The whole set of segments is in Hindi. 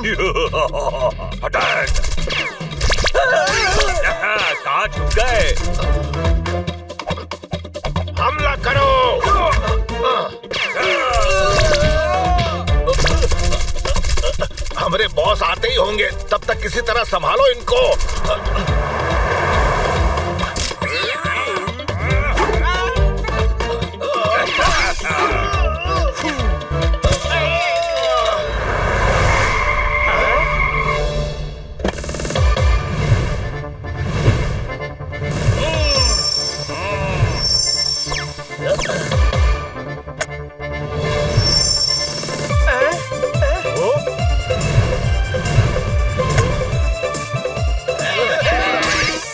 अटैक! कहाँ छुप गए? हमला करो! हमारे बॉस आते ही होंगे, तब तक किसी तरह संभालो इनको।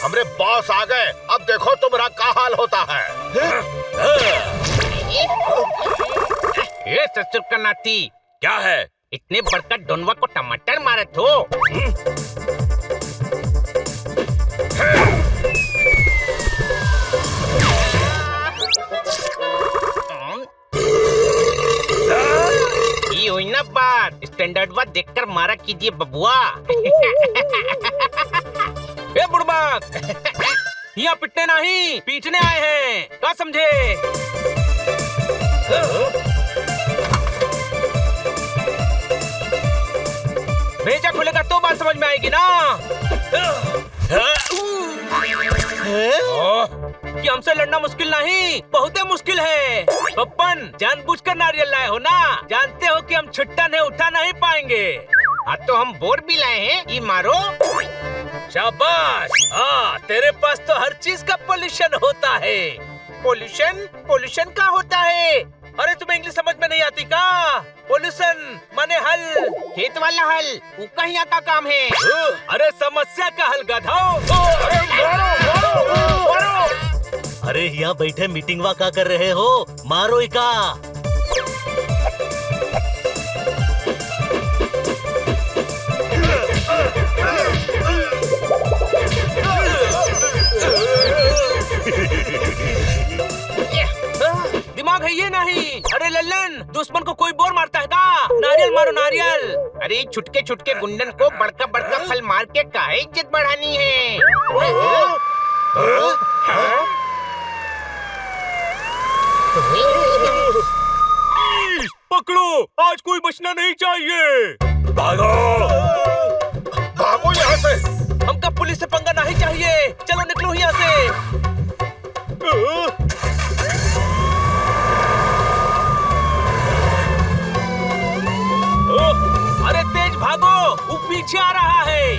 हमरे बॉस आ गए, अब देखो तुम्हारा क्या हाल होता है। ये ससुर का नाती, क्या है? इतने बड़का डोनवा को टमाटर मारे तो। ये हुई ना बात, स्टैंडर्ड बात देखकर मारा कीजिए बबुआ। ए बुड़बक, यहाँ पिटने नहीं पीटने आए हैं, क्या समझे? भेजा खुलेगा तो बात समझ में आएगी ना। कि हमसे लड़ना मुश्किल नहीं, बहुत मुश्किल है। पप्पन, जानबूझकर नारियल लाए हो ना, जानते हो कि हम छुट्टा नहीं उठा नहीं पाएंगे। आज तो हम बोर भी लाए हैं, ये मारो। शाबाश। हाँ, तेरे पास तो हर चीज का पोल्यूशन होता है। पोल्यूशन? पोल्यूशन क्या होता है? अरे तुम्हें इंग्लिश समझ में नहीं आती का? पोल्यूशन माने हल, खेत वाला हल, वो कहीं का काम है। अरे समस्या का हल गधाओ। अरे मारो। अरे यहाँ बैठे मीटिंग वा क्या कर रहे हो? मारो इका। दिमाग है ये नहीं। अरे लल्लन, दुश्मन को कोई बोर मारता है का? नारियल मारो नारियल। अरे छुटके छुटके गुंडन को बड़का बड़का फल मार के काहे इज्जत बढ़ानी है? पकड़ो, आज कोई बचना नहीं चाहिए। भागो! भागो यहाँ से। हमका पुलिस से पंगा नहीं चाहिए, चलो निकलो यहाँ से। अरे तेज भागो, वो पीछे आ रहा है।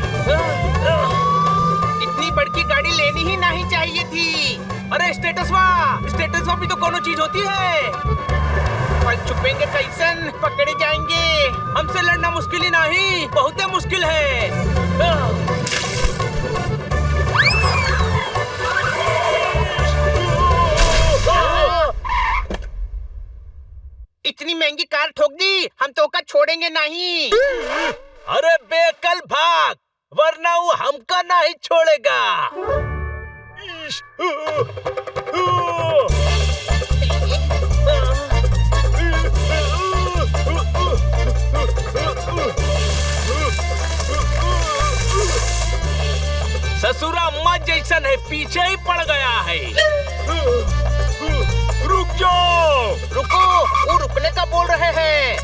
इतनी बड़की गाड़ी लेनी ही नहीं चाहिए थी। अरे स्टेटस भी तो कोनो चीज होती है। पर छुपेंगे कैसन, पकड़े जाएंगे। हमसे लड़ना मुश्किल ही नहीं, बहुत मुश्किल है। इतनी महंगी कार ठोक दी, हम तो का छोड़ेंगे नहीं। अरे बेकल भाग, वरना वो हमका नहीं छोड़ेगा। ससुरा अम्मा जैसन है, पीछे ही पड़ गया है। रुक जाओ! रुको, वो रुकने का बोल रहे हैं।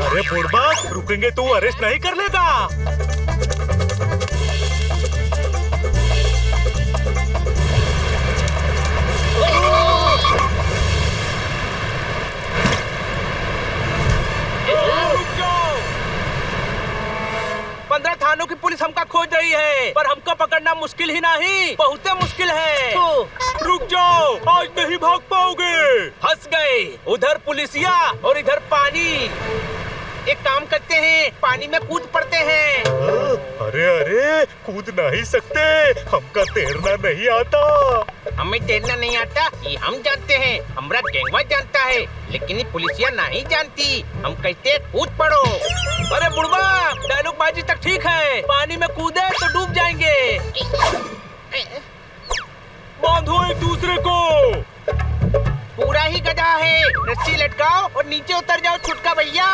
अरे बुड़बक, रुकेंगे तो अरेस्ट नहीं कर लेगा। रुक जाओ। 15 थानों की पुलिस हमका खोज रही है, पर हमको पकड़ना मुश्किल ही नहीं, बहुत मुश्किल है। रुक जाओ, आज नहीं भाग पाओगे। फंस गए, उधर पुलिसिया और इधर पानी। एक काम करते हैं, पानी में कूद पड़ते हैं। अरे अरे, कूद नहीं सकते, हमका तैरना नहीं आता। हमें तैरना नहीं आता, ये हम जानते हैं, हमारा गैंगवा जानता है, लेकिन ये पुलिसिया नहीं जानती। हम कहते हैं कूद पड़ो। अरे बुढ़वा, डायलॉग बाजी तक ठीक है, पानी में कूदे तो डूब जाएंगे। बांधो एक दूसरे को। पूरा ही गधा है, रस्सी लटकाओ और नीचे उतर जाओ छुटका भैया।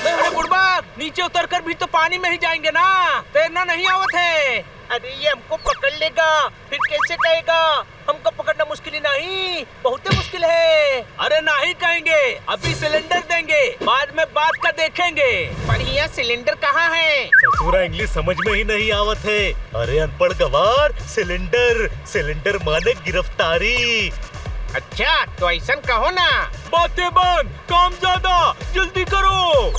अरे बुड़बक, नीचे उतर कर भी तो पानी में ही जाएंगे ना, तैरना नहीं आवत है। अरे ये हमको पकड़ लेगा, फिर कैसे कहेगा? हमको पकड़ना मुश्किल ही नहीं, बहुत मुश्किल है। अरे नहीं कहेंगे, अभी सिलेंडर देंगे, बाद में बात का देखेंगे। बढ़िया, सिलेंडर कहाँ है? ससुरा इंग्लिश समझ में ही नहीं आवत है। अरे अनपढ़ गवार, सिलेंडर सिलेंडर माने गिरफ्तारी। अच्छा तो ऐसा कहो ना। बातें बंद, काम ज्यादा, जल्दी करो।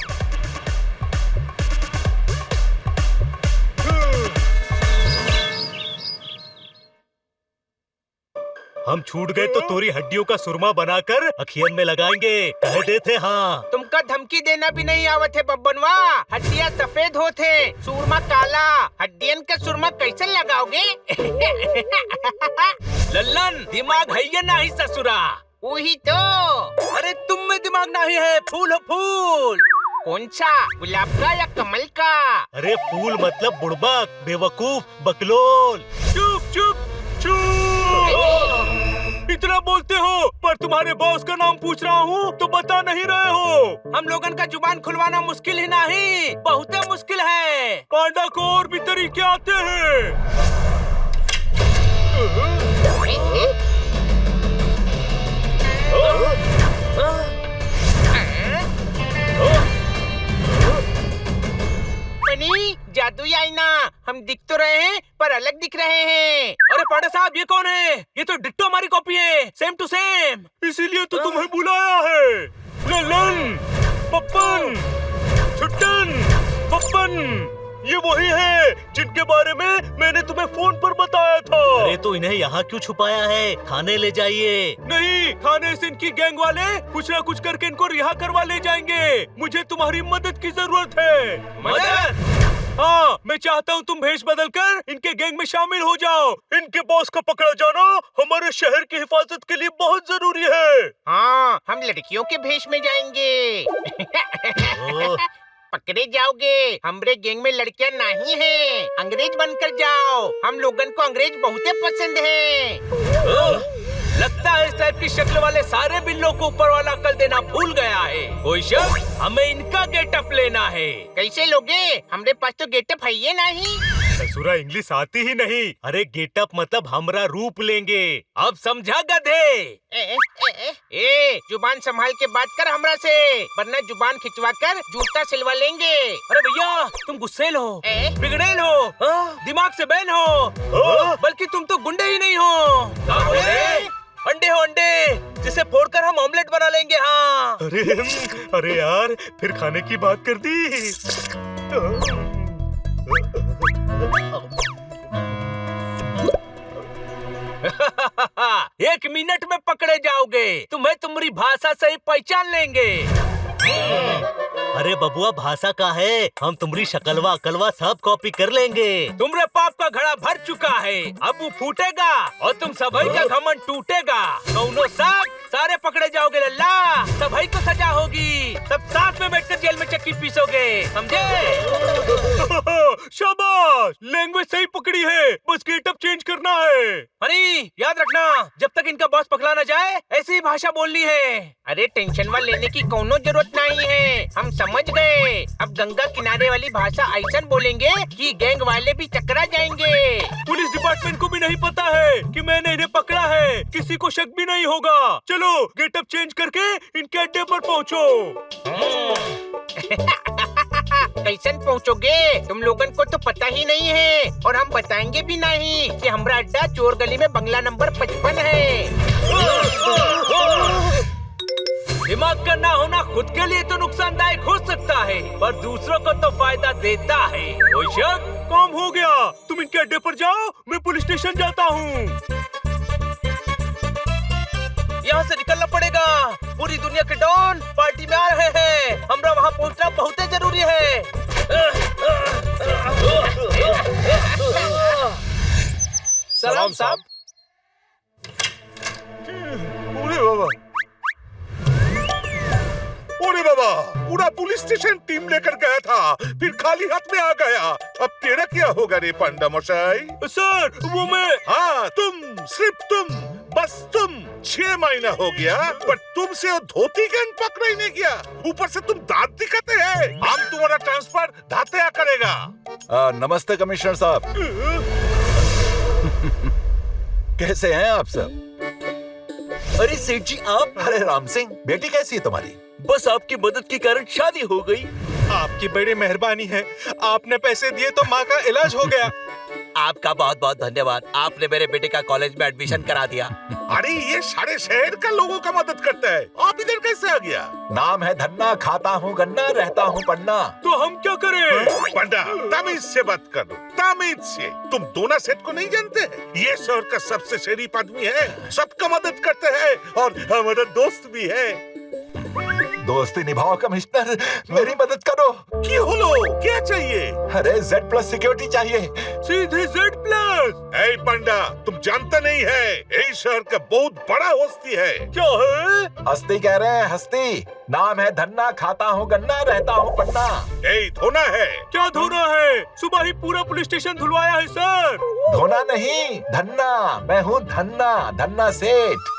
हम छूट गए तो तोरी हड्डियों का सुरमा बनाकर अखियन में लगाएंगे, कह देते हाँ। तुमका धमकी देना भी नहीं आवत है बब्बनवा। हड्डियाँ सफेद होते, सुरमा काला, हड्डियन का सुरमा कैसे लगाओगे? लल्लन, दिमाग है या नहीं ससुरा? वही तो। अरे तुम में दिमाग नहीं है, फूल हो फूल। कौन सा, गुलाब का या कमल का? अरे फूल मतलब बुड़बक, बेवकूफ, बकलोल। चुप चुप चुप। इतना बोलते हो, पर तुम्हारे बॉस का नाम पूछ रहा हूँ तो बता नहीं रहे हो। हम लोगन का जुबान खुलवाना मुश्किल ही नहीं, बहुत मुश्किल है। पांडा को और भी तरीके आते हैं। बनी जादुई आईना, हम दिख तो रहे हैं पर अलग दिख रहे हैं। अरे पांडा साहब, ये कौन है? ये तो डिट्टो हमारी कॉपी है, सेम टू सेम। इसीलिए तो तुम्हें बुलाया है। ललन, पप्पन, छुट्टन, पप्पन, ये वही है जिनके बारे में मैंने तुम्हें फोन पर बताया था। अरे तो इन्हें यहाँ क्यों छुपाया है? थाने ले जाइए। नहीं, थाने से इनकी गैंग वाले कुछ न कुछ करके इनको रिहा करवा ले जाएंगे। मुझे तुम्हारी मदद की जरूरत है। मदद? हाँ, मैं चाहता हूँ तुम भेष बदल कर इनके गैंग में शामिल हो जाओ। इनके बॉस का पकड़ा जाना हमारे शहर की हिफाजत के लिए बहुत जरूरी है। हाँ, हम लड़कियों के भेष में जाएंगे। पकड़े जाओगे, हमरे गैंग में लड़कियां नहीं हैं। अंग्रेज बनकर जाओ, हम लोगन को अंग्रेज बहुत पसंद है। लगता है इस टाइप की शक्ल वाले सारे बिल्लों को ऊपर वाला अकल देना भूल गया है। कोई शक, हमें इनका गेटअप लेना है। कैसे लोगे? हमरे पास तो गेटअप है ही नहीं। ससुरा इंग्लिश आती ही नहीं। अरे गेटअप मतलब हमरा रूप लेंगे। अब समझा गधे? ए, जुबान संभाल के बात कर हमरा से, वरना जुबान खिंचवा कर जूता सिलवा लेंगे। अरे भैया, तुम गुस्सेल हो, बिगड़ेल हो, दिमाग से बैन हो, बल्कि तुम तो गुंडे ही नहीं हो। अंडे हो अंडे, जिसे फोड़कर हम ऑमलेट बना लेंगे। हाँ। अरे यार, फिर खाने की बात कर दी। एक मिनट में पकड़े जाओगे, तुम्हें तुम्हारी भाषा से ही पहचान लेंगे। अरे बबुआ, भाषा का है, हम तुम्हारी शकलवा अकलवा सब कॉपी कर लेंगे। तुम्हारे पाप का घड़ा भर चुका है, अब वो फूटेगा और तुम सभी का घमंड टूटेगा। दोनों सारे पकड़े जाओगे लल्ला, सभी को सजा होगी, सब साथ में बैठकर जेल में चक्की पीसोगे, समझे? शाबाश, लैंग्वेज सही पकड़ी है, बस गेटअप चेंज करना है। अरे याद रखना, जब तक इनका बॉस पकड़ा न जाए ऐसी भाषा बोलनी है। अरे टेंशन वाले लेने की कोनो जरूरत नहीं है, हम समझ गए। अब गंगा किनारे वाली भाषा ऐसा बोलेंगे कि गैंग वाले भी चकरा जाएंगे। पुलिस डिपार्टमेंट को भी नहीं पता है कि मैंने इन्हें पकड़ा है, किसी को शक भी नहीं होगा। चलो गेटअप चेंज करके इनके अड्डे पर पहुँचो। कैसे पहुँचोगे? तुम लोगन को तो पता ही नहीं है, और हम बताएंगे भी नहीं कि हमारा अड्डा चोर गली में बंगला नंबर 55 है। दिमाग का ना होना खुद के लिए तो नुकसानदायक हो सकता है, पर दूसरों को तो फायदा देता है। कोई शक? काम हो गया, तुम इनके अड्डे पर जाओ, मैं पुलिस स्टेशन जाता हूँ। यहाँ से निकलना पड़ेगा, पूरी दुनिया के डॉन पार्टी में आ रहे हैं, हमरा वहाँ पहुँचना बहुत जरूरी है। सलाम साहब। अरे बाबा, पूरा पुलिस स्टेशन टीम लेकर गया था, फिर खाली हाथ में आ गया। अब तेरा क्या होगा रे पांडा मशाई? सर वो मैं। हाँ तुम, सिर्फ तुम। बस तुम 6 महीना हो गया पर तुमसे वो धोती गैंग पकड़ा ही नहीं गया। ऊपर से तुम दांत दिखाते हैं। हम तुम्हारा ट्रांसफर धातिया करेगा। नमस्ते कमिश्नर साहब। कैसे हैं आप सब? अरे सेठ जी आप, अरे राम सिंह, बेटी कैसी है तुम्हारी? बस आपकी मदद के कारण शादी हो गई। आपकी बड़ी मेहरबानी है, आपने पैसे दिए तो माँ का इलाज हो गया। आपका बहुत बहुत धन्यवाद, आपने मेरे बेटे का कॉलेज में एडमिशन करा दिया। अरे ये सारे शहर का लोगों का मदद करता है, आप इधर कैसे आ गया? नाम है धन्ना, खाता हूँ गन्ना, रहता हूँ पन्ना। तो हम क्या करें? पंडा तमीज से बात करो, तमीज से। तुम दोनों सेठ को नहीं जानते? ये शहर का सबसे शरीफ आदमी है, सबका मदद करते हैं और हमारा दोस्त भी है। दोस्ती निभाओ कमिश्नर, मेरी मदद करो। क्यों लो? क्या चाहिए? अरे Z+ सिक्योरिटी चाहिए। सीधे Z+। ए पंडा, तुम जानते नहीं है, ये शहर का बहुत बड़ा हस्ती है। क्या है? हस्ती कह रहे हैं, हस्ती। नाम है धन्ना, खाता हूँ गन्ना, रहता हूँ पन्ना। ए धोना है। क्या धोना है? सुबह ही पूरा पुलिस स्टेशन धुलवाया है सर। धोना नहीं, धन्ना। मैं हूँ धन्ना, धन्ना सेठ।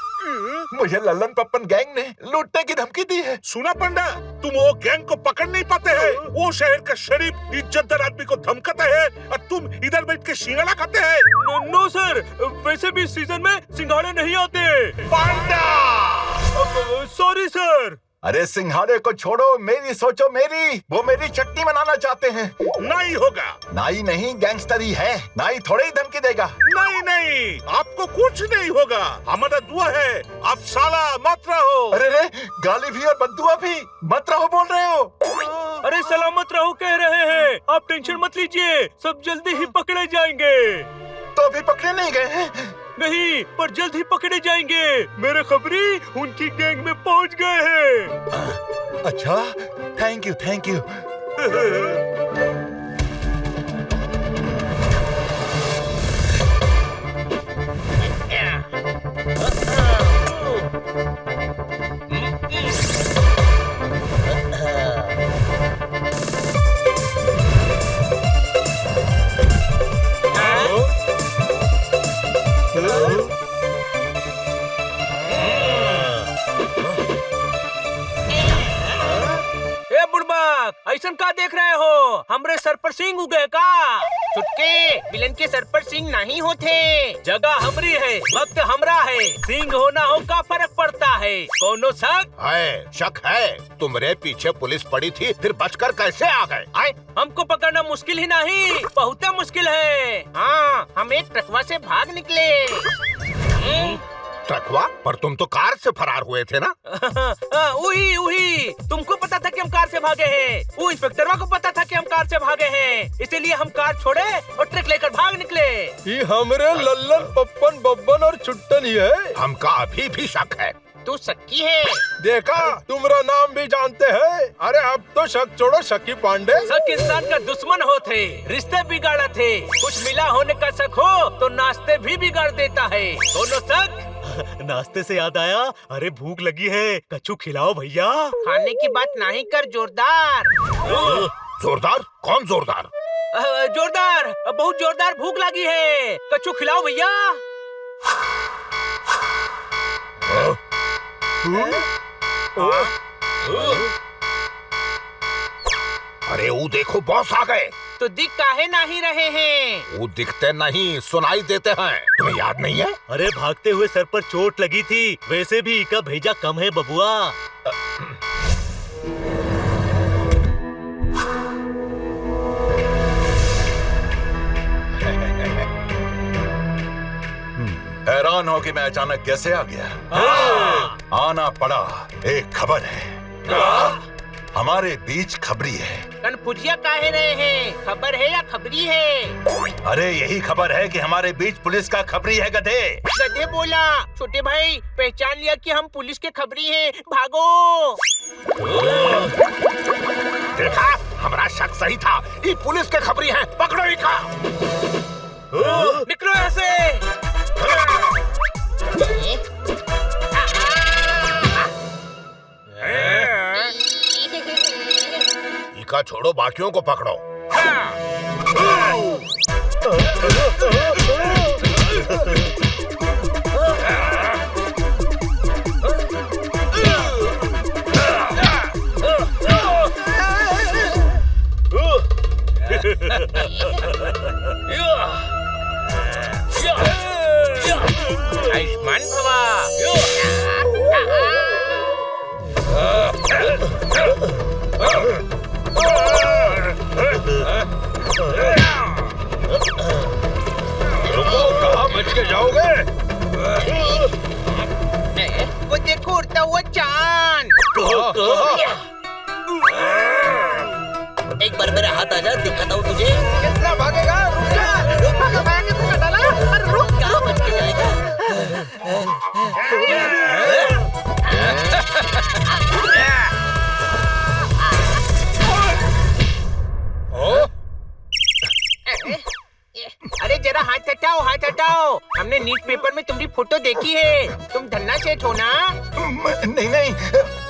मुझे लल्लन पप्पन गैंग ने लूटने की धमकी दी है। सुना पंडा, तुम वो गैंग को पकड़ नहीं पाते हैं। वो शहर का शरीफ इज्जतदार आदमी को धमकाता है और तुम इधर बैठ के सिंघाड़ा खाते हैं। नो सर, वैसे भी सीजन में सिंघाड़े नहीं आते। पंडा सॉरी सर। अरे सिंघाड़े को छोड़ो, मेरी सोचो मेरी। वो मेरी चटनी बनाना चाहते हैं। नहीं होगा। नाई नहीं, गैंगस्टर ही है। नाई थोड़े ही धमकी देगा। नहीं नहीं, आपको कुछ नहीं होगा। हमारा दुआ है, आप साला मत रहो। अरे रे, गाली भी और बद्दुआ भी। मत रहो बोल रहे हो। अरे सलामत रहो कह रहे हैं, आप टेंशन मत लीजिए, सब जल्दी ही पकड़े जाएंगे। तो अभी पकड़े नहीं गए हैं? नहीं, पर जल्द ही पकड़े जाएंगे। मेरे खबरी उनकी गैंग में पहुंच गए हैं। अच्छा, थैंक यू थैंक यू। ए बुड़बक, ऐसन का देख रहे हो? हमरे सर पर सिंह उगे का? चुटके, विलन के सर पर सिंह नहीं होते। जगह हमरी है, वक्त हमरा है। सिंह होना हो का फर्क पड़ता है? कोनो शक? है, शक है। तुम्हारे पीछे पुलिस पड़ी थी, फिर बचकर कैसे आ गए? आए? हमको पकड़ना मुश्किल ही नहीं, बहुत मुश्किल है। हाँ, हम एक ट्रकवा से भाग निकले। ट्रकवा? पर तुम तो कार से फरार हुए थे ना? उही, तुमको पता था कि हम कार से भागे हैं। वो इंस्पेक्टरवा को पता था कि हम कार से भागे हैं, इसीलिए हम कार छोड़े और ट्रक लेकर भाग निकले। ये हमरे लल्लन पप्पन बब्बन और छुट्टन ही है। हमका अभी भी शक है। तू सक्की है। देखा, तुम्हारा नाम भी जानते हैं। अरे अब तो शक छोड़ो, शक्की पांडे। शक इंसान का दुश्मन होते, रिश्ते बिगाड़ा थे। कुछ मिला होने का शक हो तो नाश्ते भी बिगाड़ देता है। दोनों शक। नाश्ते से याद आया, अरे भूख लगी है, कच्चू खिलाओ भैया। खाने की बात नहीं कर जोरदार। जोरदार? कौन जोरदार? जोरदार, बहुत जोरदार भूख लगी है, कच्चू खिलाओ भैया। अरे वो देखो, बॉस आ गए। तो दिख काहे नहीं रहे हैं? वो दिखते नहीं, सुनाई देते हैं। तुम्हें याद नहीं है? अरे भागते हुए सर पर चोट लगी थी, वैसे भी इका भेजा कम है बबुआ। हैरान हो कि मैं अचानक कैसे आ गया। आना पड़ा। एक खबर है, हमारे बीच खबरी है। कन्फ्यूजिया काहे रहे हैं? खबर है या खबरी है? अरे यही खबर है कि हमारे बीच पुलिस का खबरी है गधे। गधे बोला? छोटे भाई, पहचान लिया कि हम पुलिस के खबरी हैं, भागो। देखा, हमारा शक सही था। ये पुलिस के खबरी हैं, पकड़ो इका। निकलो यहाँ से। इका छोड़ो, बाकियों को पकड़ो। आयुष्मान भवा। रुको, कहाँ बच के जाओगे? वो देखो उड़ता हुआ चांद। एक बार मेरा हाथ आजा, दिखाता हूँ तुझे। कितना भागेगा? रुक जा। भागे तो कटा ला। अरे रुक। कहाँ बच के जाएगा? अरे जरा हाथ हटाओ, हाथ हटाओ। हमने न्यूज पेपर में तुम्हारी फोटो देखी है। तुम धन्ना सेठ हो ना? नहीं नहीं,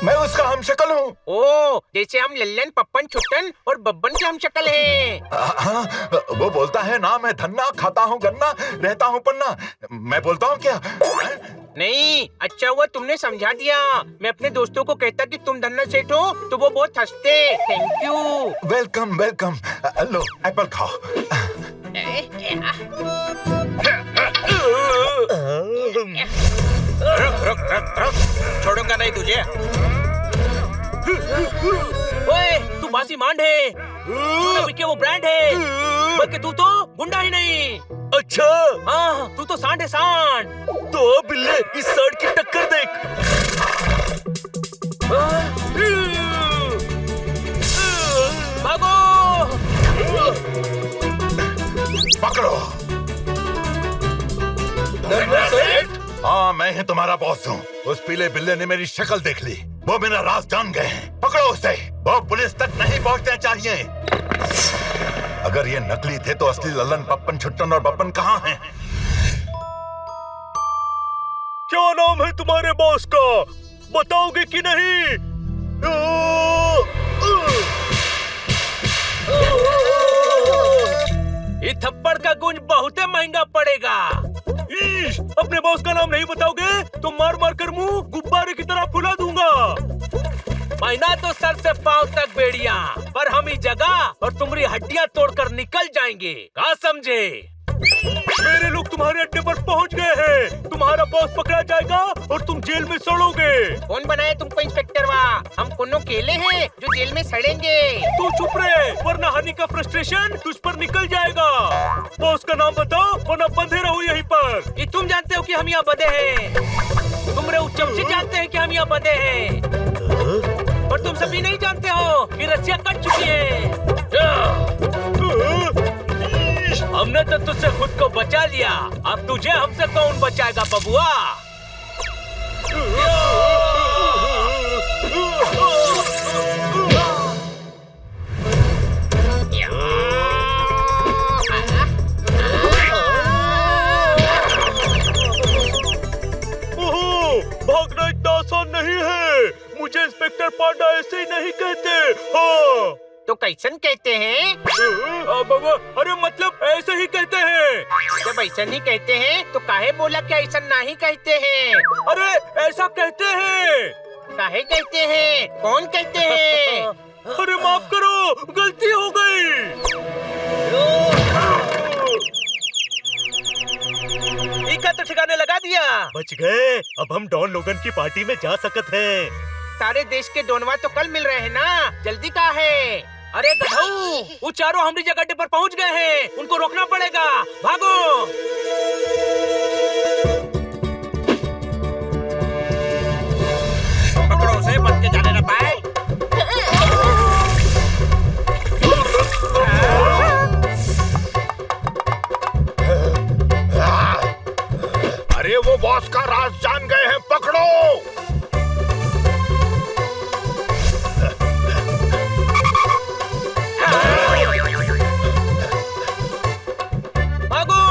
मैं उसका हमशक्ल हूँ। ओ, जैसे हम लल्लन, पप्पन, छुट्टन और बब्बन की हमशक्ल हैं। हाँ, वो बोलता है ना मैं धन्ना, खाता हूँ गन्ना, रहता हूँ पन्ना। मैं बोलता हूँ क्या? नहीं, अच्छा हुआ तुमने समझा दिया। मैं अपने दोस्तों को कहता कि तुम धन्ना सेठ हो तो वो बहुत हंसते। Thank you. Welcome welcome. Low Apple खाओ। छोड़ूंगा नहीं तुझे। ओए, तू बासी मांड है, के वो ब्रांड है, बल्कि तू तो गुंडा ही नहीं। अच्छा, हाँ, तू तो सांड है, सांड। तो बिल्ले इस सांड की टक्कर देख। भागो। पकड़ो। हाँ, मैं ही तुम्हारा बॉस हूँ। उस पीले बिल्ले ने मेरी शक्ल देख ली, वो मेरा राज जान गए हैं। पकड़ो उसे। वो पुलिस तक नहीं पहुँचने चाहिए। अगर ये नकली थे तो असली लल्लन, पप्पन, छुट्टन और बब्बन कहाँ हैं? क्या नाम है तुम्हारे बॉस का? बताओगे कि नहीं? ये थप्पड़ का गुंज बहुत महंगा पड़ेगा। अपने बॉस का नाम नहीं बताओगे तो मार मार कर मुंह गुब्बारे की तरह फुला दूंगा। महीना तो सर से पांव तक बेड़िया, पर हम ही जगह और तुम्हारी हड्डियां तोड़कर निकल जाएंगे। कहा समझे? मेरे लोग तुम्हारे अड्डे पर पहुंच गए हैं। तुम्हारा बॉस पकड़ा जाएगा और तुम जेल में सड़ोगे। कौन बनाया तुमको इंस्पेक्टर? वाह, हम कोनो केले हैं जो जेल में सड़ेंगे। तू चुप रहे, वरना हनी का फ्रस्ट्रेशन तुझ पर निकल जाएगा। बॉस का नाम बताओ वरना बंधे रहो यहीं पर। ये तुम जानते हो कि हम यहाँ बंधे हैं। तुम रे चमचे जानते हैं कि हम यहाँ बंधे हैं, पर तुम सभी नहीं जानते हो कि रस्सियाँ कट चुकी है। हमने तो तुझसे खुद को बचा लिया, अब तुझे हमसे कौन बचाएगा बबुआ? भागना इतना आसान नहीं है। मुझे इंस्पेक्टर पांडा ऐसे ही नहीं कहते। हाँ, तो कैसन कहते हैं? अरे मतलब ऐसे ही कहते हैं। जब ऐसा नहीं कहते हैं तो काहे बोला कि ऐसा नहीं कहते हैं? अरे ऐसा कहते हैं। काहे कहते हैं? कौन कहते हैं? अरे माफ करो, गलती हो गई। इका तो ठिकाने लगा दिया। बच गए। अब हम डॉन लोगन की पार्टी में जा सकते हैं। सारे देश के डोनवा तो कल मिल रहे हैं ना, जल्दी कहाँ है? अरे गधऊ, वो चारों हमारी जगह अड्डे पर पहुंच गए हैं, उनको रोकना पड़ेगा। भागो। पकड़ो उसे, बच के जाने न पाए। अरे वो बॉस का राज जान गए हैं, पकड़ो। भागो।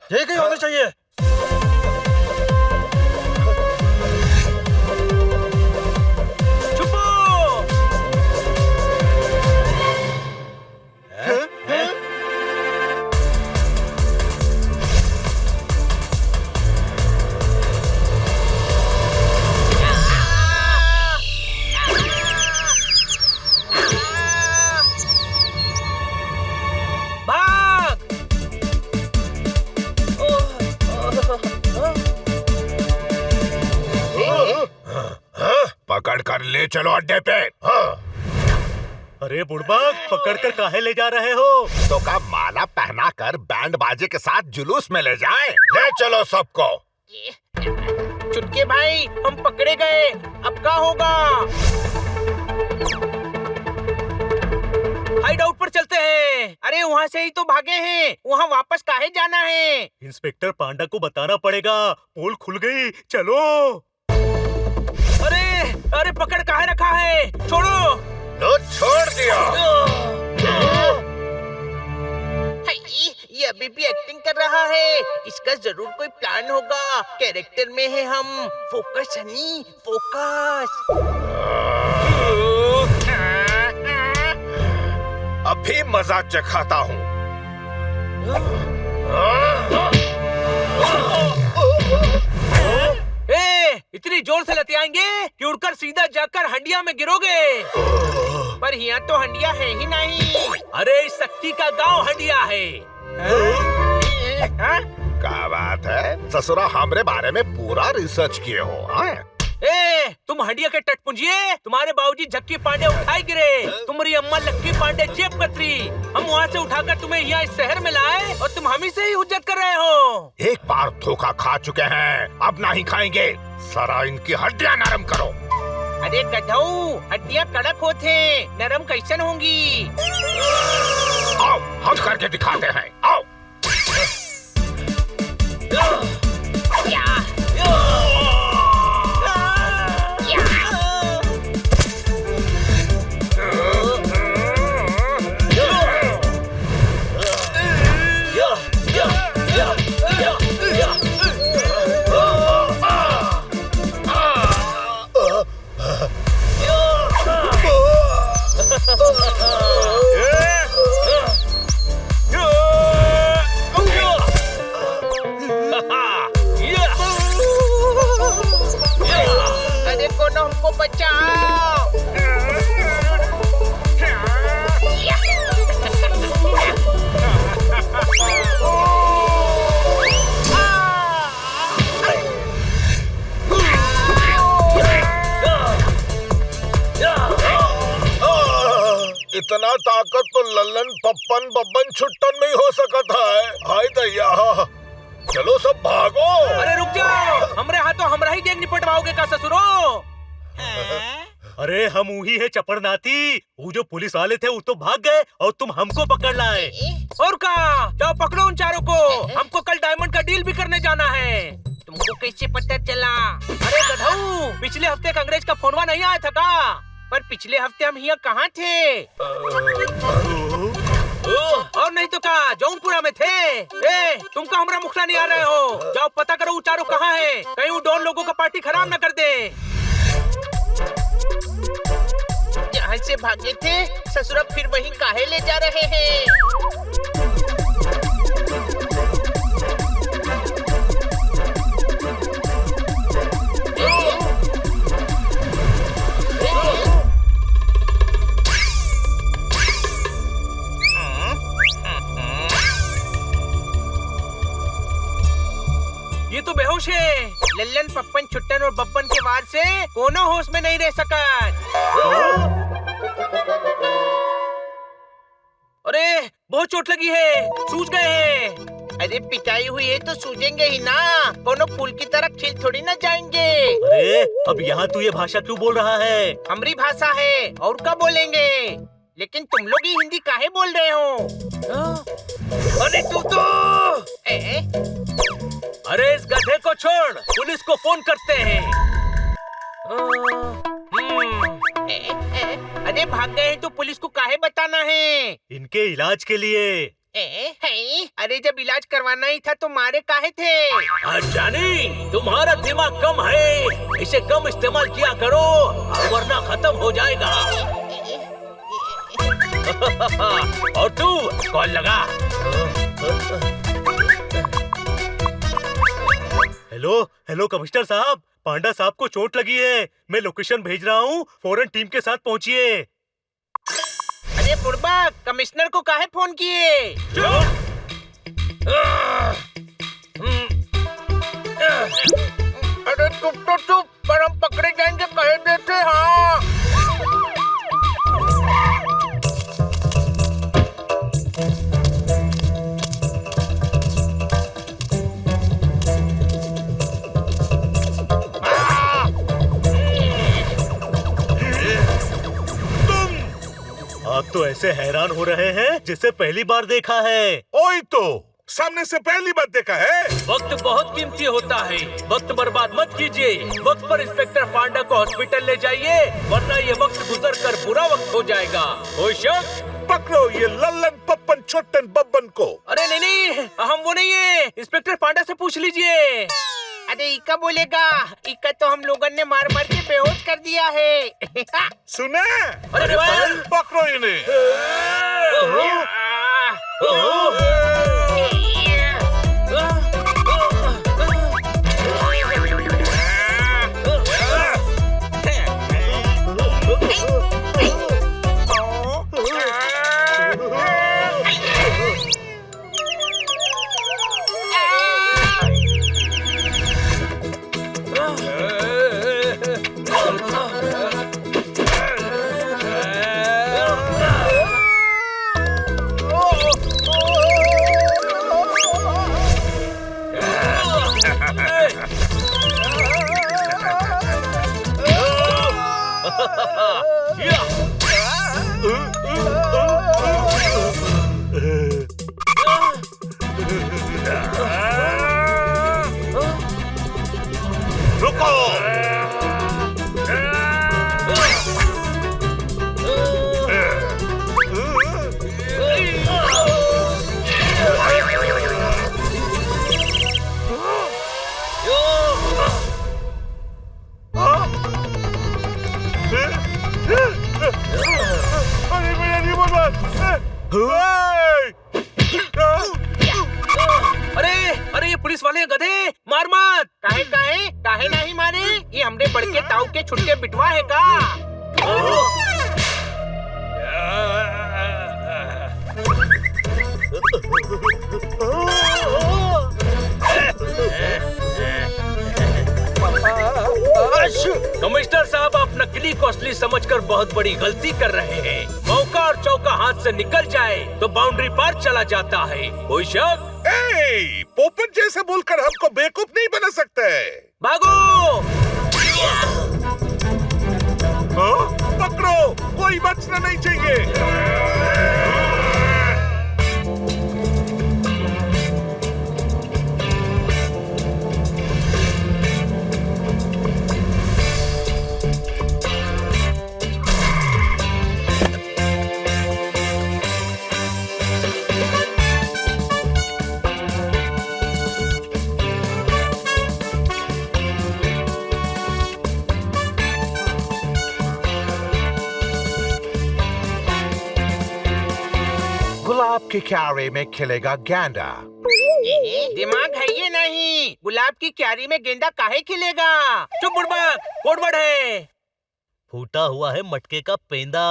यही कहीं होना चाहिए। छुपो। भाग। पकड़ कर ले चलो अड्डे पे। हाँ। अरे बुड़बक, पकड़कर काहे ले जा रहे हो? तो का माला पहना कर बैंड बाजे के साथ जुलूस में ले जाएं। ले चलो सबको। चुटके भाई, हम पकड़े गए, अब क्या होगा? हाइड आउट पर चलते हैं। अरे वहाँ से ही तो भागे हैं, वहाँ वापस काहे जाना है? इंस्पेक्टर पांडा को बताना पड़ेगा। पोल खुल गई, चलो। अरे अरे पकड़ काहे रखा है? छोड़ो। लो छोड़ दिया। ये अभी भी एक्टिंग कर रहा है। इसका जरूर कोई प्लान होगा। कैरेक्टर में है हम। Focus Honey, focus. अभी मजा चखाता हूँ। इतनी जोर से लतियाएंगे कि उड़कर सीधा जाकर हंडिया में गिरोगे। पर यहाँ तो हंडिया है ही नहीं। अरे इस शक्ति का गांव हंडिया है। क्या बात है, ससुरा हमरे बारे में पूरा रिसर्च किए हो। हाँ? तुम हंडिया के तट पुंजिए। तुम्हारे बाबूजी झक्की पांडे उठाई गिरे, तुम्हारी अम्मा लक्की पांडे जेब कतरी। हम वहाँ से उठाकर तुम्हें यहाँ इस शहर में लाए और तुम हम ही से ही हुज्जत कर रहे हो। एक बार धोखा खा चुके हैं, अब नहीं खाएंगे। सारा इनकी हड्डियां नरम करो। अरे गधऊ, हड्डियां कड़क होते, नरम कैसन होंगी? आओ हम करके दिखाते हैं। आओ। अरे कोनो हमको बचाओ। इतना ताकत तो लल्लन पप्पन बब्बन छुट्टन में ही हो सकता है। हाय दैया, चलो सब भागो। अरे रुक जाओ, हमरे हाथों हमरा ही देख निपटवाओगे का ससुरो? अरे हम वही है चपड़नाती। वो जो पुलिस वाले थे वो तो भाग गए और तुम हमको पकड़ लाए। और का? जाओ पकड़ो उन चारों को। हमको कल डायमंड का डील भी करने जाना है। तुमको कैसे पता चला? अरे गधऊ, पिछले हफ्ते का अंग्रेज का फोनवा नहीं आया था का? पर पिछले हफ्ते हम यहाँ कहाँ थे? और नहीं तो का जौनपुरा में थे। तुम का हमरा मुखला नहीं आ रहे हो? जाओ पता करो वो चारों कहाँ है। कहीं वो डॉन लोगों का पार्टी खराब न कर दे। जहाँ से भागे थे ससुरा फिर वहीं काहे ले जा रहे हैं? ये तो बेहोश है। लल्लन पप्पन छुट्टन और बब्बन के वार से कोनो होश में नहीं रह सका। अरे बहुत चोट लगी है, सूज गए हैं। अरे पिटाई हुई है तो सूजेंगे ही ना। कोनो फूल की तरह खिल थोड़ी ना जाएंगे। अरे अब यहाँ तू ये भाषा क्यों बोल रहा है? हमारी भाषा है और क्या बोलेंगे? लेकिन तुम लोग ही हिंदी काहे बोल रहे हो? अरे तू तो अरे इस गधे को छोड़, पुलिस को फोन करते हैं। अरे भाग गए हैं तो पुलिस को काहे बताना है? इनके इलाज के लिए। अरे जब इलाज करवाना ही था तो मारे काहे थे? जानी तुम्हारा दिमाग कम है, इसे कम इस्तेमाल किया करो वरना खत्म हो जाएगा। और तू कॉल लगा। हेलो हेलो कमिश्नर साहब, पांडा साहब को चोट लगी है, मैं लोकेशन भेज रहा हूँ, फौरन टीम के साथ पहुँचिए। अरे बुड़बक, कमिश्नर को काहे फोन किए? अरे चुप तो चुप, पर हम पकड़े जाएंगे कहे देते। हाँ आप तो ऐसे हैरान हो रहे हैं जिसे पहली बार देखा है। ओए तो सामने से पहली बार देखा है। वक्त बहुत कीमती होता है, वक्त बर्बाद मत कीजिए। वक्त पर इंस्पेक्टर पांडा को हॉस्पिटल ले जाइए, वरना ये वक्त गुजर कर बुरा वक्त हो जाएगा। कोई शक? पकड़ो ये लल्लन पप्पन छोटन बब्बन को। अरे नहीं, हम वो नहीं है, इंस्पेक्टर पांडा से पूछ लीजिए। अरे इका बोलेगा, इका तो हम लोगों ने मार मार के बेहोश कर दिया है। सुना? अरे पकड़ो इन्हें। रुको। अरे मेरा रिमोट। अरे अरे ये पुलिस वाले गधे, मार मत। काहे काहे काहे नहीं मारे? ये हमरे बड़के ताऊ के छुट्टे बिटवा है का? कमिश्नर साहब, आप नकली को असली समझकर बहुत बड़ी गलती कर रहे हैं। मौका और चौका हाथ से निकल जाए तो बाउंड्री पार चला जाता है। कोई शक? पोपट जैसे बोलकर हमको बेवकूफ नहीं बना सकते। भागो। पकड़ो, कोई बचना नहीं चाहिए। गुलाब की क्यारी में खिलेगा गेंदा। दिमाग है ये नहीं, गुलाब की क्यारी में गेंदा काहे खिलेगा? चुप बुड़बक, कोडवर्ड है। फूटा हुआ है मटके का पेंदा।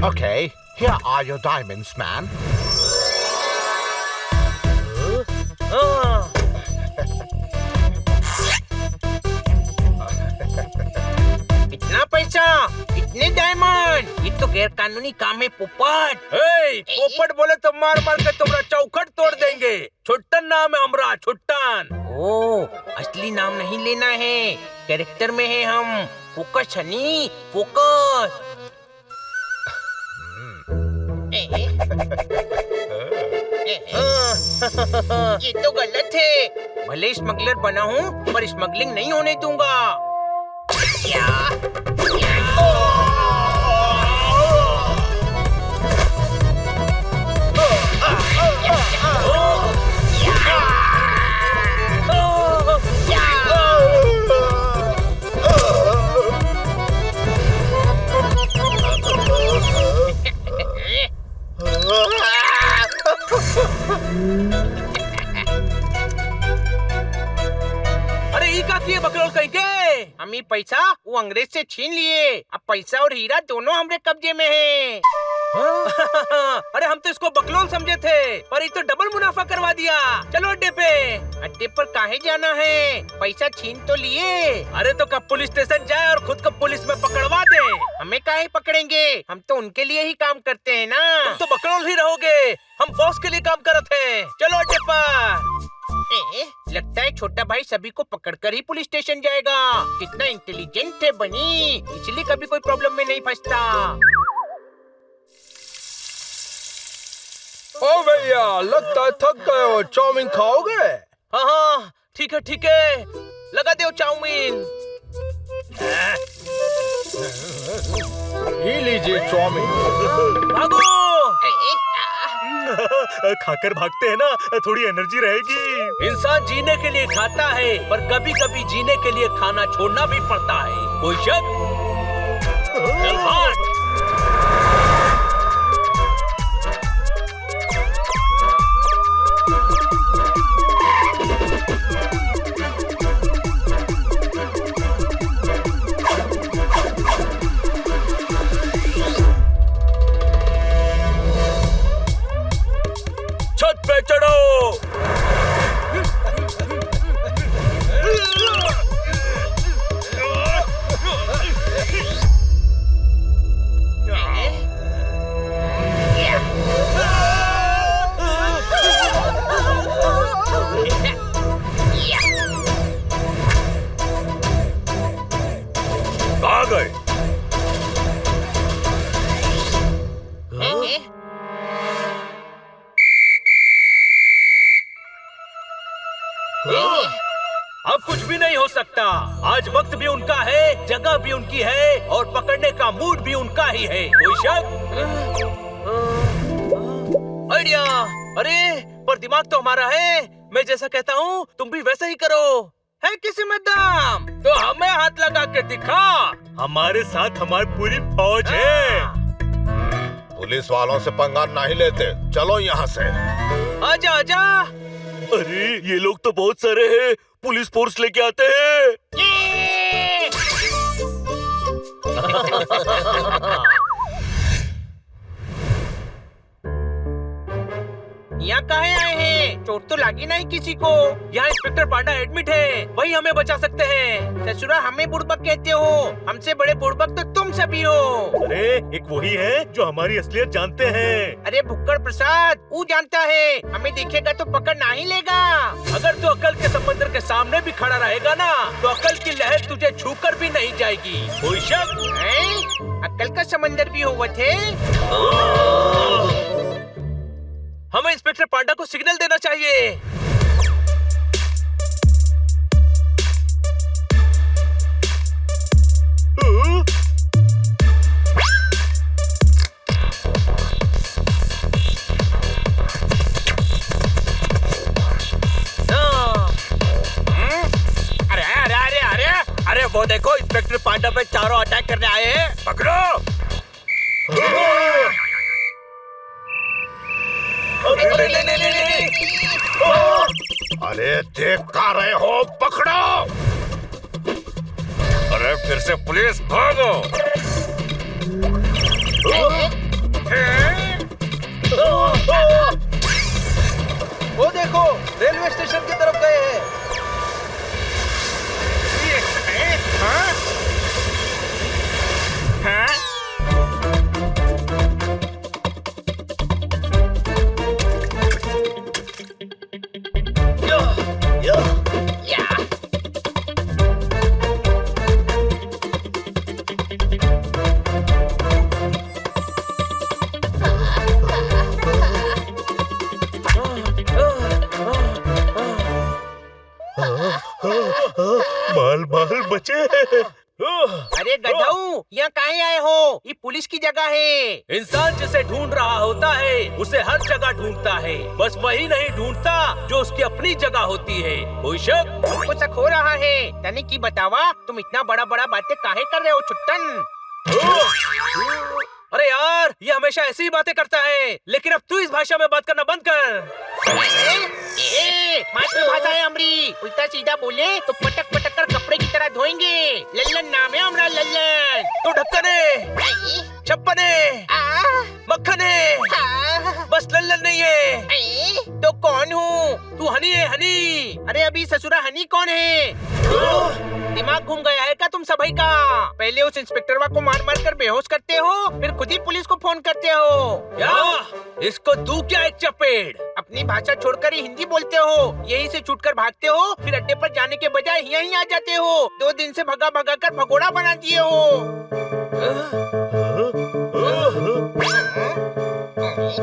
Okay, here are your diamonds, man. इतना पैसा, इतने डायमंड, ये तो गैर कानूनी काम है पोपट। पोपट बोले तो मार मार के तुम्हारा चौखट तोड़ देंगे। छुट्टन नाम है हमरा, छुट्टन। ओ, असली नाम नहीं लेना है, कैरेक्टर में है हम। Focus Honey, focus. ये तो गलत है। भले स्मगलर बना हूँ पर स्मगलिंग नहीं होने दूंगा। क्या? पैसा वो अंग्रेज से छीन लिए। अब पैसा और हीरा दोनों हमारे कब्जे में है। अरे हम तो इसको बकलोल समझे थे, पर ये तो डबल मुनाफा करवा दिया। चलो अड्डे पे। अड्डे पर काहे जाना है? पैसा छीन तो लिए। अरे तो कब पुलिस स्टेशन जाए और खुद को पुलिस में पकड़वा दे। हमें काहे पकड़ेंगे? हम तो उनके लिए ही काम करते हैं ना। तुम तो बकलोल ही रहोगे, हम बॉस के लिए काम करते हैं। चलो अड्डे पर। लगता है छोटा भाई सभी को पकड़कर ही पुलिस स्टेशन जाएगा। कितना इंटेलिजेंट है बनी, इसलिए कभी कोई प्रॉब्लम में नहीं फंसता। ओ भैया, लगता है थक गए हो। चाउमीन खाओगे? हाँ हाँ ठीक है, लगा दो चाउमीन। ये लीजिए चाउमीन। भागो। खाकर भागते हैं ना, थोड़ी एनर्जी रहेगी। इंसान जीने के लिए खाता है, पर कभी कभी जीने के लिए खाना छोड़ना भी पड़ता है। कोई शक? चल भाग। छत पे चढ़ो। आ गए। अब कुछ भी नहीं हो सकता। आज वक्त भी उनका है, जगह भी उनकी है, और पकड़ने का मूड भी उनका ही है। कोई शक? आइडिया। अरे पर दिमाग तो हमारा है। मैं जैसा कहता हूँ तुम भी वैसा ही करो। है किसी में दम तो हमें हाथ लगा के दिखा। हमारे साथ हमारी पूरी फौज है। पुलिस वालों से पंगा नहीं लेते, चलो यहाँ से। आजा आजा। अरे ये लोग तो बहुत सारे हैं, पुलिस फोर्स लेके आते हैं। यहाँ काहे आए हैं? चोट तो लगी नहीं किसी को। यहाँ इंस्पेक्टर पांडा एडमिट है, वही हमें बचा सकते हैं। ससुरा हमें बुड़बक कहते हो, हमसे बड़े बुड़बक तो तुम सभी हो। अरे एक वही है जो हमारी असलियत जानते हैं। अरे भुक्कड़ प्रसाद वो जानता है, हमें देखेगा तो पकड़ नहीं लेगा। अगर तू अकल के समंदर के सामने भी खड़ा रहेगा ना, तो अकल की लहर तुझे छूकर भी नहीं जाएगी। कोई शक? अकल का समंदर भी हुआ थे। हमें इंस्पेक्टर पांडा को सिग्नल देना चाहिए। अरे वो देखो, इंस्पेक्टर पांडा पे चारों अटैक करने आए हैं। पकड़ो। अरे देख का रहे हो, पकड़ो। अरे फिर से पुलिस, भागो। वो देखो, रेलवे स्टेशन की तरफ गए हैं। बाल बाल बचे। अरे गधाऊ, यहाँ काहे आए हो? ये पुलिस की जगह है। इंसान जिसे ढूंढ रहा होता है उसे हर जगह ढूंढता है, बस वही नहीं ढूंढता जो उसकी अपनी जगह होती है। कोई शक? तुमको शक हो रहा है? तने की बतावा, तुम इतना बड़ा बड़ा बातें काहे कर रहे हो छुट्टन? अरे यार, ये हमेशा ऐसी ही बातें करता है, लेकिन अब तू इस भाषा में बात करना बंद कर। मातृभाषा है हमारी, उल्टा सीधा बोले तो पटक पटक कर कपड़े की तरह धोएंगे। लल्लन नाम है हमारा, लल्लन। तो ढक्कन है, छप्पन है, मक्खन है, बस लल्लन नहीं है। तो कौन हूँ? तू हनी है, हनी। अरे अभी ससुरा हनी कौन है? दिमाग घूम गया है क्या तुम सभी का? पहले उस इंस्पेक्टरवा को मार मार कर बेहोश करते हो, फिर खुद ही पुलिस को फोन करते हो। क्या इसको तू क्या एक चपेट? अपनी भाषा छोड़कर ही हिंदी बोलते हो, यहीं से छूटकर भागते हो, फिर अड्डे पर जाने के बजाय यहीं आ जाते हो। 2 दिन से भगा भगा कर भगोड़ा बना दिए हो।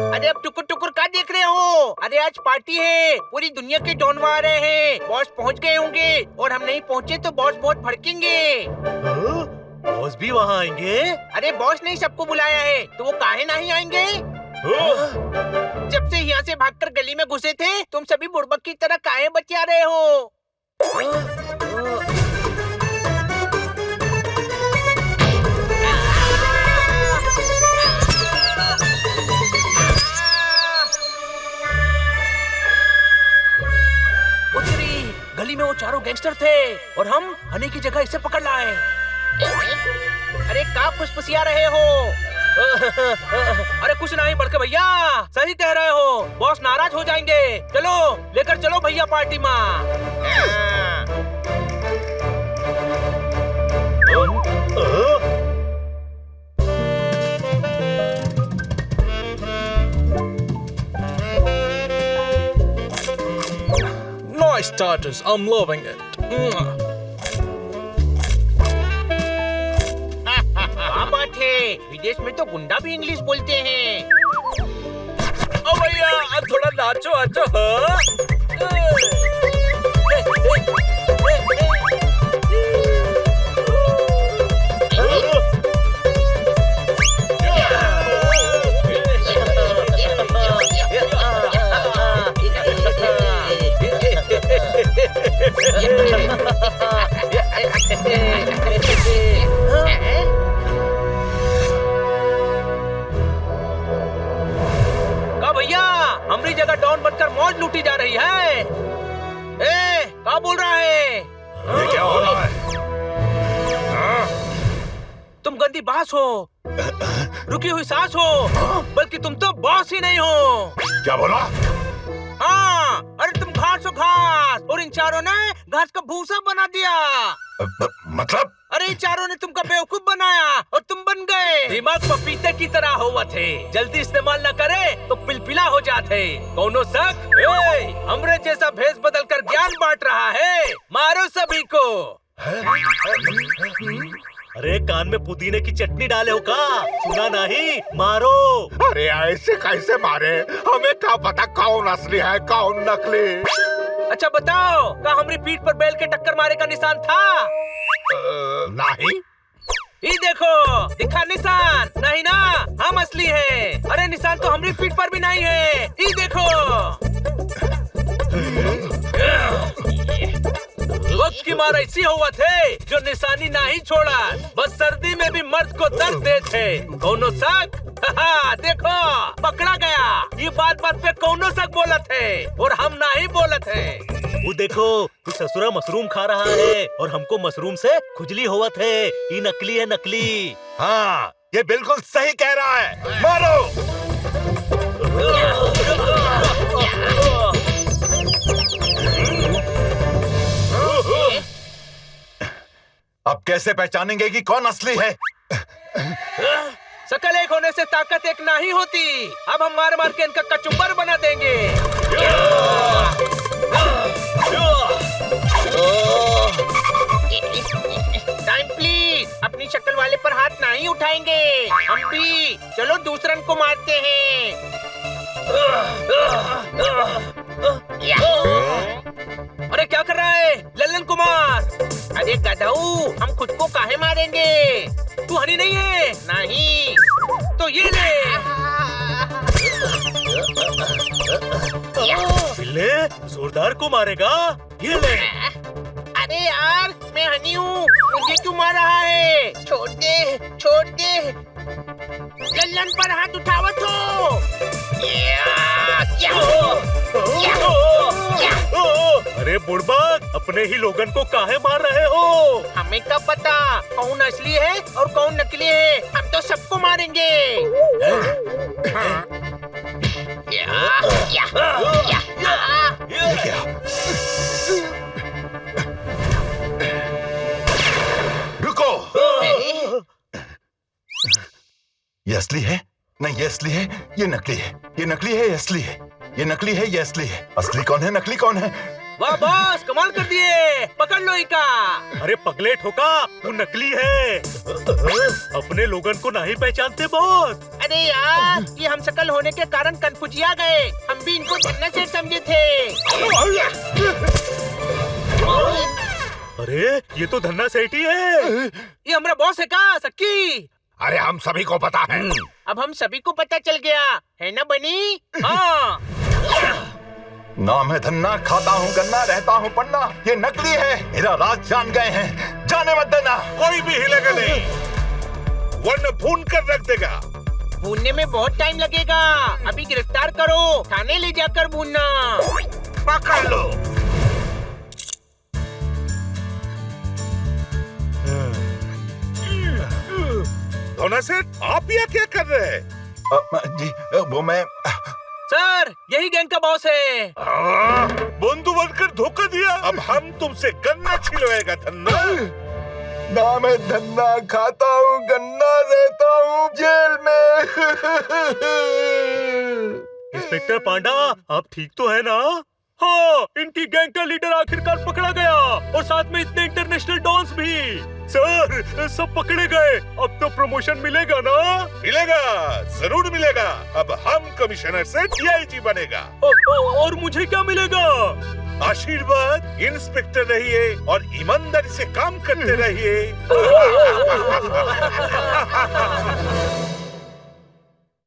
अरे अब टुकुर टुकुर क्या देख रहे हो? अरे आज पार्टी है, पूरी दुनिया के डॉन आ रहे हैं। बॉस पहुंच गए होंगे और हम नहीं पहुंचे तो बॉस बहुत भड़केंगे। बॉस भी वहाँ आएंगे? अरे बॉस ने सबको बुलाया है, तो वो काहे नहीं आएंगे? जब से यहाँ से भागकर गली में घुसे थे, तुम सभी बुड़बक की तरह काहे बचा रहे हो? गली में वो चारों गैंगस्टर थे और हम हनी की जगह इसे पकड़ लाए। अरे क्या फुसफुसिया रहे हो? अरे कुछ नहीं बड़के भैया, सही कह रहे हो, बॉस नाराज हो जाएंगे। चलो लेकर चलो भैया पार्टी में। Nice starters, I'm loving it. क्या बात है, विदेश में तो गुंडा भी इंग्लिश बोलते हैं। ओ भैया अब थोड़ा नाचो आचो। का भैया हमारी जगह डॉन बनकर मौज लूटी जा रही है। क्या बोल रहा है? ये क्या हो रहा है? तुम गंदी बास हो, रुकी हुई सांस हो, बल्कि तुम तो बॉस ही नहीं हो। क्या बोला? हाँ, अरे तुम घास हो घास, और इन चारों ने घास का भूसा बना दिया। मतलब? अरे चारों ने तुमको बेवकूफ बनाया और तुम बन गए। दिमाग पपीते की तरह हुआ थे, जल्दी इस्तेमाल न करे तो पिलपिला हो जाते। कौनो शक? हमरे जैसा भेष बदल कर ज्ञान बांट रहा है, मारो सभी को। अरे कान में पुदीने की चटनी डाले हो का? सुना नहीं? मारो। अरे ऐसे कैसे मारे? हमें क्या पता कौन असली है कौन नकली? अच्छा बताओ, क्या हमारी पीठ पर बैल के टक्कर मारे का निशान था? नहीं। ये देखो, दिखा निशान? नहीं ना, हम असली हैं। अरे निशान तो हमारी पीठ पर भी नहीं है, ये देखो। वक्त की मार ऐसी हुआ थे जो निशानी नहीं छोड़ा, बस सर्दी में भी मर्द को दर्द दे थे। कौनो शक? देखो पकड़ा गया। ये बात बात पे कौनो शक बोला थे और हम नहीं बोला थे। वो देखो, तू ससुरा मशरूम खा रहा है और हमको मशरूम से खुजली हुआ थे। ये नकली है, नकली। हाँ, ये बिल्कुल सही कह रहा है। मारो। अब कैसे पहचानेंगे कि कौन असली है? शकल एक होने से ताकत एक नहीं होती। अब हम मार मार के इनका कचुम्बर बना देंगे। टाइम प्लीज, अपनी शक्ल वाले पर हाथ नहीं उठाएंगे। हम भी चलो दूसरन को मारते हैं। अरे क्या कर रहा है लल्लन कुमार? अरे गधाऊ, हम खुद को काहे मारेंगे? तू हनी नहीं है? नहीं। तो ये ले। बिल्ले जोरदार को मारेगा, ये ले। अरे यार, मैं हनी हूँ, मुझे क्यों मार रहा है? छोड़ दे, छोड़ दे। लल्लन पर हाथ उठावत हो। अरे बुड़बक, अपने ही लोगन को काहे मार रहे हो? हमें क्या पता कौन असली है और कौन नकली है। हम तो सबको मारेंगे। ये क्या? रुको! ये असली है? नहीं, ये असली है, ये नकली है। ये नकली है, ये असली है। ये नकली है, ये असली है। असली कौन है, नकली कौन है? वाह बॉस, कमाल कर दिए। पकड़ लो इका। अरे पगले ठोका, वो नकली है। अपने लोगन को नहीं पहचानते बॉस। अरे यार, ये हम शकल होने के कारण कन्फ्यूजिया गए। हम भी इनको धन्ना सेठ समझे थे। अरे ये तो धन्ना सेठ ही है। ये हमारा बॉस है का सक्की? अरे हम सभी को पता है। अब हम सभी को पता चल गया है ना बनी? हाँ। नाम है धन्ना, खाता हूँ गन्ना, रहता हूँ पन्ना। ये नकली है, मेरा राज जान गए हैं। जाने मत देना। कोई भी हिलेगा नहीं, वरना भून कर रख देगा। भूनने में बहुत टाइम लगेगा। अभी गिरफ्तार करो, थाने ले जाकर भूनना। पकड़ लो। धोना सेठ, आप यहाँ क्या कर रहे हैं? जी, वो मैं सर, यही गैंग का बॉस है। बंधु बनकर धोखा दिया। अब हम तुमसे गन्ना छिलवाएगा धन्ना। नाम है धन्ना, खाता हूँ गन्ना, रहता हूँ जेल में। इंस्पेक्टर पांडा, आप ठीक तो है ना? हाँ, इनकी गैंग का लीडर आखिरकार पकड़ा गया और साथ में इतने इंटरनेशनल डॉन्स भी। सर, सब पकड़े गए। अब तो प्रमोशन मिलेगा ना? मिलेगा, जरूर मिलेगा। अब हम कमिश्नर से डीआईजी बनेगा। और मुझे क्या मिलेगा? आशीर्वाद। इंस्पेक्टर रहिए और ईमानदारी से काम करते रहिए।